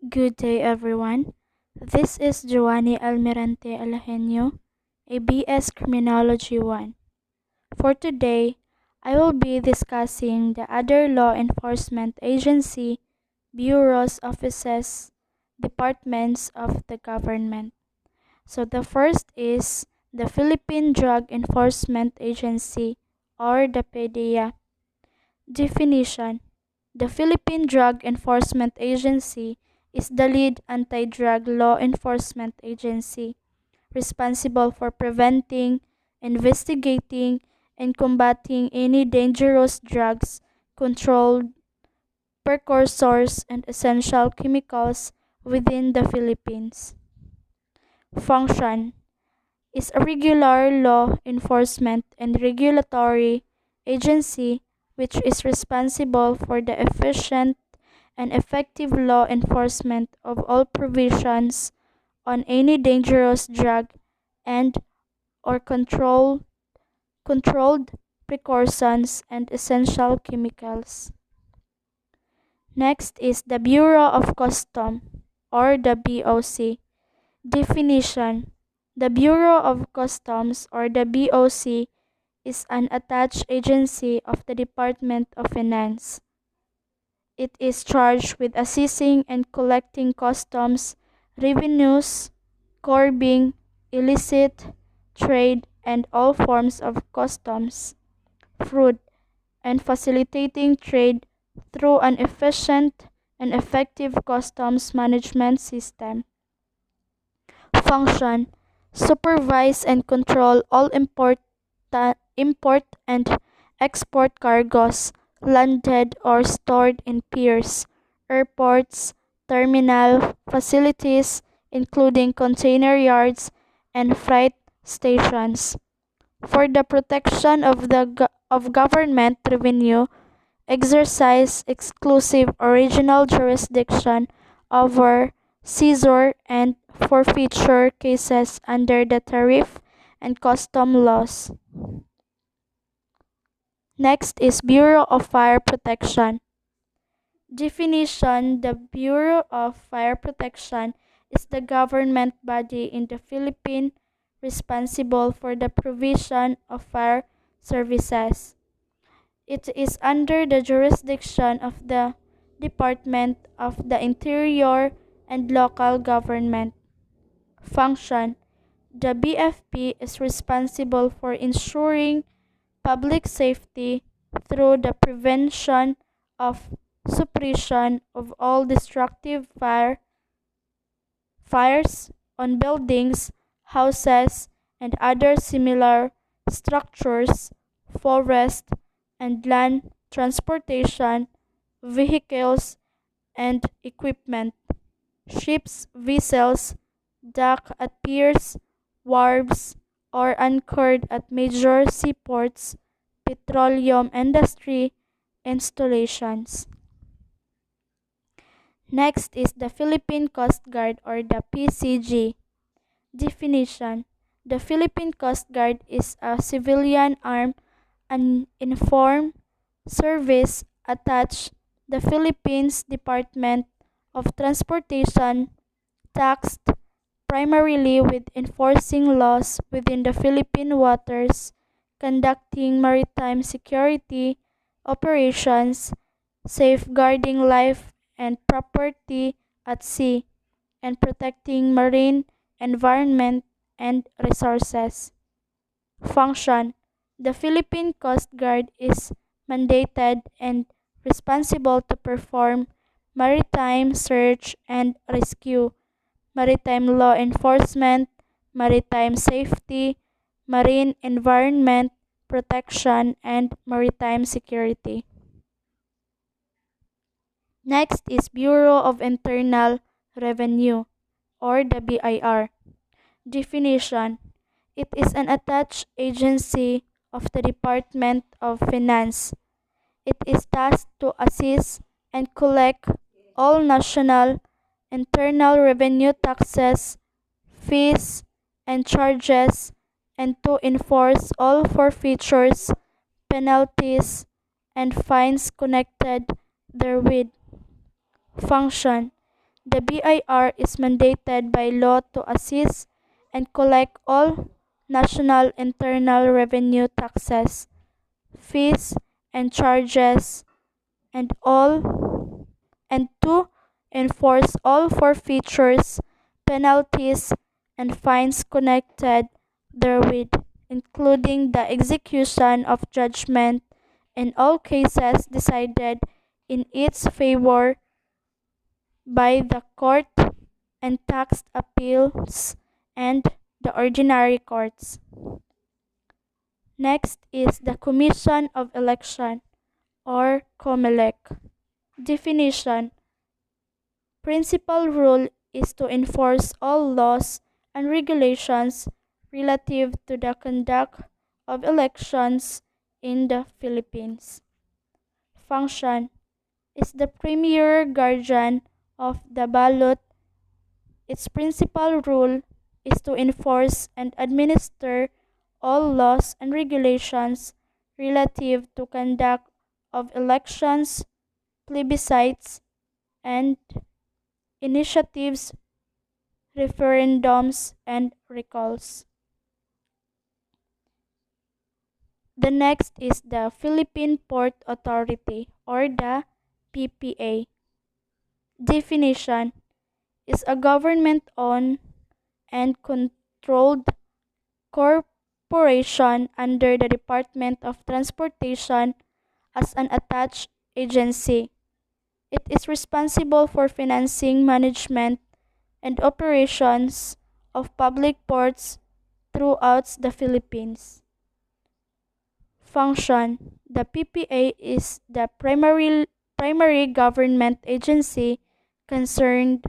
Good day, everyone. This is Joanny Almirante Alajenio, a BS Criminology 1. For today, I will be discussing the other law enforcement agency, bureaus, offices, departments of the government. So the first is the Philippine Drug Enforcement Agency, or the PDEA. Definition: the Philippine Drug Enforcement Agency is the lead anti-drug law enforcement agency responsible for preventing, investigating, and combating any dangerous drugs, controlled precursors, and essential chemicals within the Philippines. Function: is a regular law enforcement and regulatory agency which is responsible for the efficient and effective law enforcement of all provisions on any dangerous drug and or controlled precursors and essential chemicals. Next is the Bureau of Custom, or the BOC. Definition: the Bureau of Customs, or the BOC, is an attached agency of the Department of Finance. It is charged with assessing and collecting customs revenues, curbing illicit trade and all forms of customs fraud, and facilitating trade through an efficient and effective customs management system. Function: supervise and control all import and export cargoes landed or stored in piers, airports, terminal facilities, including container yards and freight stations. For the protection of government revenue, exercise exclusive original jurisdiction over seizure and forfeiture cases under the tariff and custom laws. Next is Bureau of Fire Protection. Definition: the Bureau of Fire Protection is the government body in the Philippines responsible for the provision of fire services. It is under the jurisdiction of the Department of the Interior and local government. Function: the BFP is responsible for ensuring public safety through the prevention of suppression of all destructive fires on buildings, houses, and other similar structures, forest and land transportation, vehicles and equipment, ships, vessels, dock at piers, wharves, or anchored at major seaports, petroleum industry installations. Next is the Philippine Coast Guard, or the PCG. Definition: the Philippine Coast Guard is a civilian armed and uniformed service attached the Philippines Department of Transportation, tasked primarily with enforcing laws within the Philippine waters, conducting maritime security operations, safeguarding life and property at sea, and protecting marine environment and resources. Function: the Philippine Coast Guard is mandated and responsible to perform maritime search and rescue, maritime law enforcement, maritime safety, marine environment protection, and maritime security. Next is Bureau of Internal Revenue, or the BIR. Definition: it is an attached agency of the Department of Finance. It is tasked to assist and collect all national internal revenue taxes, fees, and charges, and to enforce all forfeitures, penalties, and fines connected therewith. Function: The BIR is mandated by law to assist and collect all national internal revenue taxes, fees, and charges, and all and to enforce all forfeitures, penalties, and fines connected therewith, including the execution of judgment in all cases decided in its favor by the court and tax appeals and the ordinary courts. Next is the Commission of Election or COMELEC. Definition: principal rule is to enforce all laws and regulations relative to the conduct of elections in the Philippines. Function: is the premier guardian of the ballot. Its principal rule is to enforce and administer all laws and regulations relative to conduct of elections, plebiscites, and initiatives, referendums, and recalls. The next is the Philippine Port Authority or the PPA. Definition: is a government-owned and controlled corporation under the Department of Transportation as an attached agency. It is responsible for financing, management, and operations of public ports throughout the Philippines. Function: the PPA is the primary government agency concerned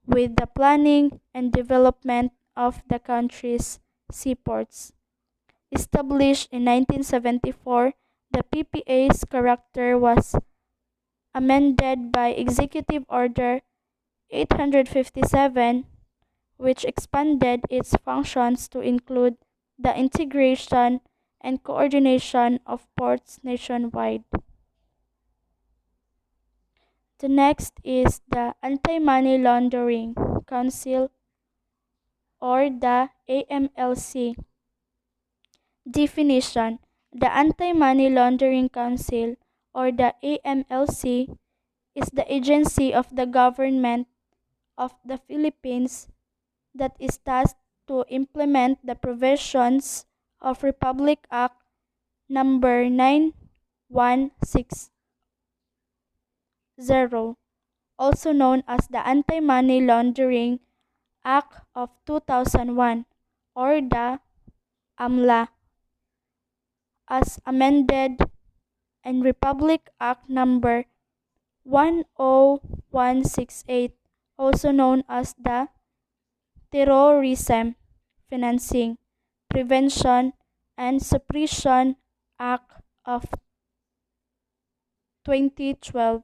with the planning and development of the country's seaports. Established in 1974, the PPA's character was amended by Executive Order 857, which expanded its functions to include the integration and coordination of ports nationwide. The next is the Anti-Money Laundering Council or the AMLC. Definition: the Anti-Money Laundering Council or the AMLC is the agency of the government of the Philippines that is tasked to implement the provisions of Republic Act number 9160, also known as the Anti-Money Laundering Act of 2001 or the AMLA, as amended, and Republic Act number 10168, also known as the Terrorism Financing, Prevention, and Suppression Act of 2012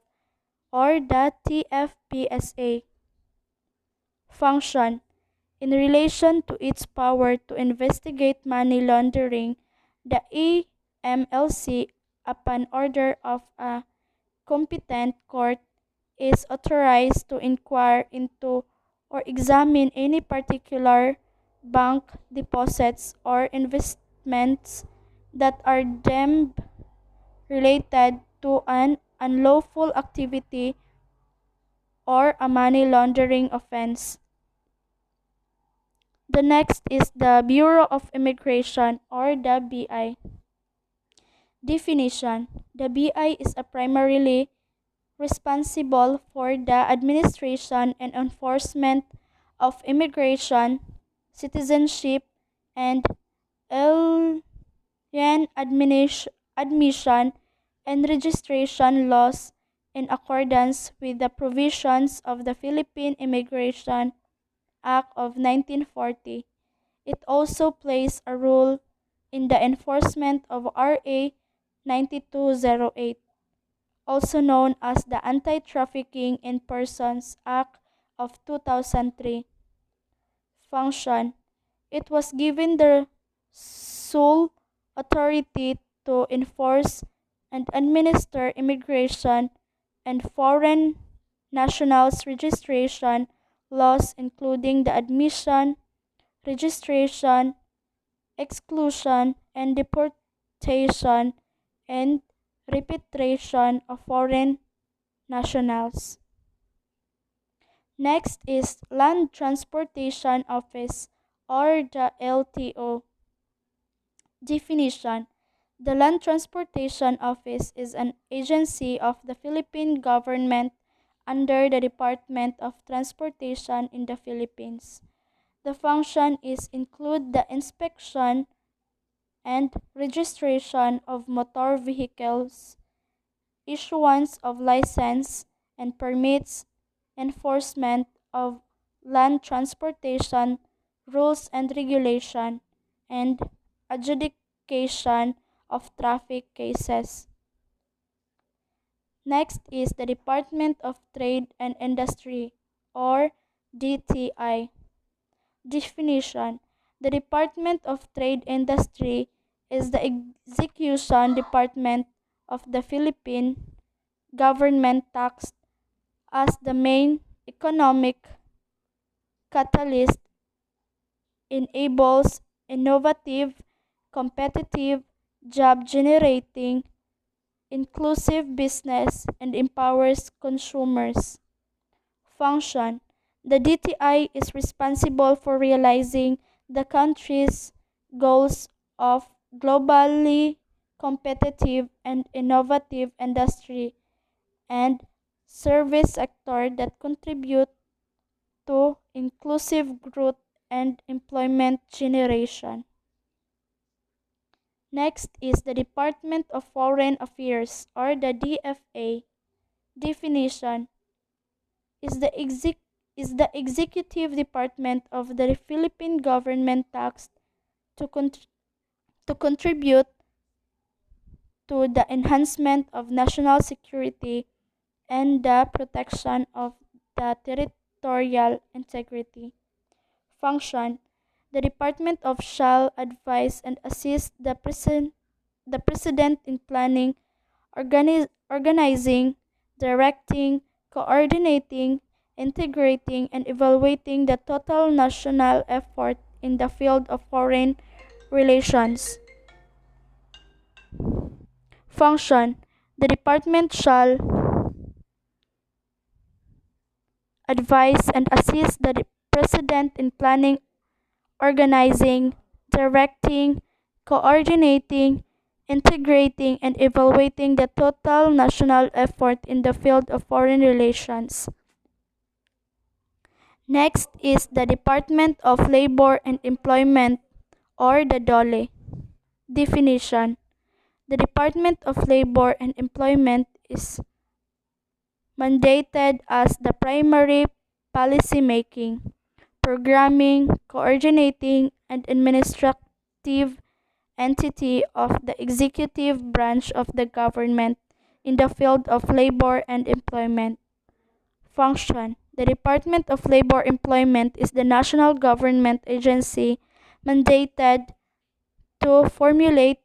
or the TFPSA. Function: in relation to its power to investigate money laundering, the AMLC, upon order of a competent court, is authorized to inquire into or examine any particular bank deposits or investments that are deemed related to an unlawful activity or a money laundering offense. The next is the Bureau of Immigration or the BI. Definition: the BI is a primarily responsible for the administration and enforcement of immigration, citizenship, and alien admission and registration laws in accordance with the provisions of the Philippine Immigration Act of 1940. It also plays a role in the enforcement of RA 9208, also known as the Anti-Trafficking in Persons Act of 2003. Function: it was given the sole authority to enforce and administer immigration and foreign nationals registration laws, including the admission, registration, exclusion, and deportation and repatriation of foreign nationals. Next is Land Transportation Office, or the LTO. Definition: the Land Transportation Office is an agency of the Philippine government under the Department of Transportation in the Philippines. The function is include the inspection and registration of motor vehicles, issuance of license and permits, enforcement of land transportation rules and regulation, and adjudication of traffic cases. Next is the Department of Trade and Industry, or DTI. Definition: the Department of Trade Industry is the execution department of the Philippine government tasked as the main economic catalyst, enables innovative, competitive, job generating, inclusive business, and empowers consumers. Function: the DTI is responsible for realizing the country's goals of globally competitive and innovative industry and service sector that contribute to inclusive growth and employment generation. Next is the Department of Foreign Affairs, or the DFA. Definition: is the executive department of the Philippine government tasked to, to contribute to the enhancement of national security and the protection of the territorial integrity. Function: the department of shall advise and assist the president in planning, organizing, directing, coordinating, integrating, and evaluating the total national effort in the field of foreign relations. Function: the department shall advise and assist the president in planning, organizing, directing, coordinating, integrating, and evaluating the total national effort in the field of foreign relations. Next is the Department of Labor and Employment, or the DOLE. Definition: the Department of Labor and Employment is mandated as the primary policymaking, programming, coordinating, and administrative entity of the executive branch of the government in the field of labor and employment. Function: the Department of Labor Employment is the national government agency mandated to formulate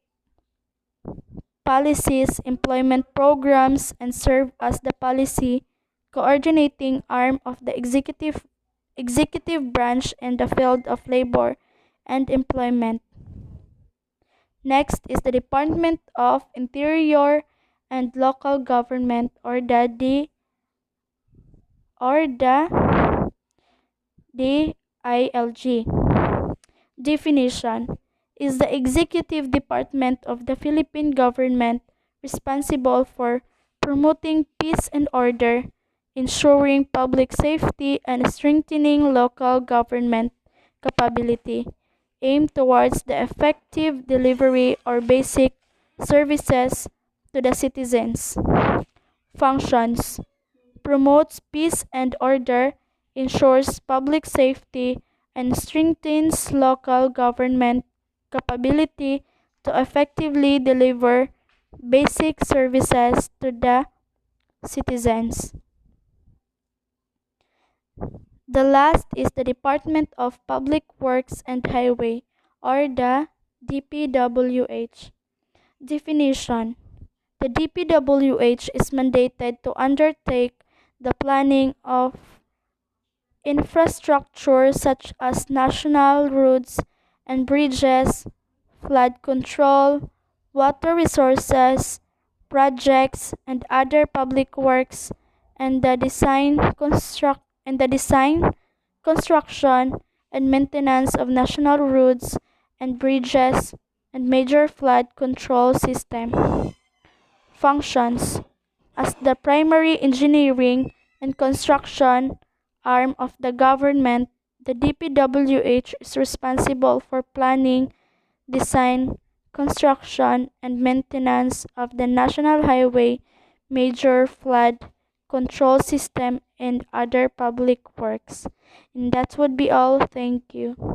policies, employment programs, and serve as the policy coordinating arm of the executive branch in the field of labor and employment. Next is the Department of Interior and Local Government, or the DILG. Definition: is the executive department of the Philippine government responsible for promoting peace and order, ensuring public safety, and strengthening local government capability, aimed towards the effective delivery or basic services to the citizens. Functions: promotes peace and order, ensures public safety, and strengthens local government capability to effectively deliver basic services to the citizens. The last is the Department of Public Works and Highway, or the DPWH. Definition: the DPWH is mandated to undertake the planning of infrastructure such as national roads and bridges, flood control, water resources, projects, and other public works, and the design, construction, and maintenance of national roads and bridges and major flood control system functions as the primary engineering and construction arm of the government. The DPWH is responsible for planning, design, construction, and maintenance of the national highway, major flood control system, and other public works. And that would be all. Thank you.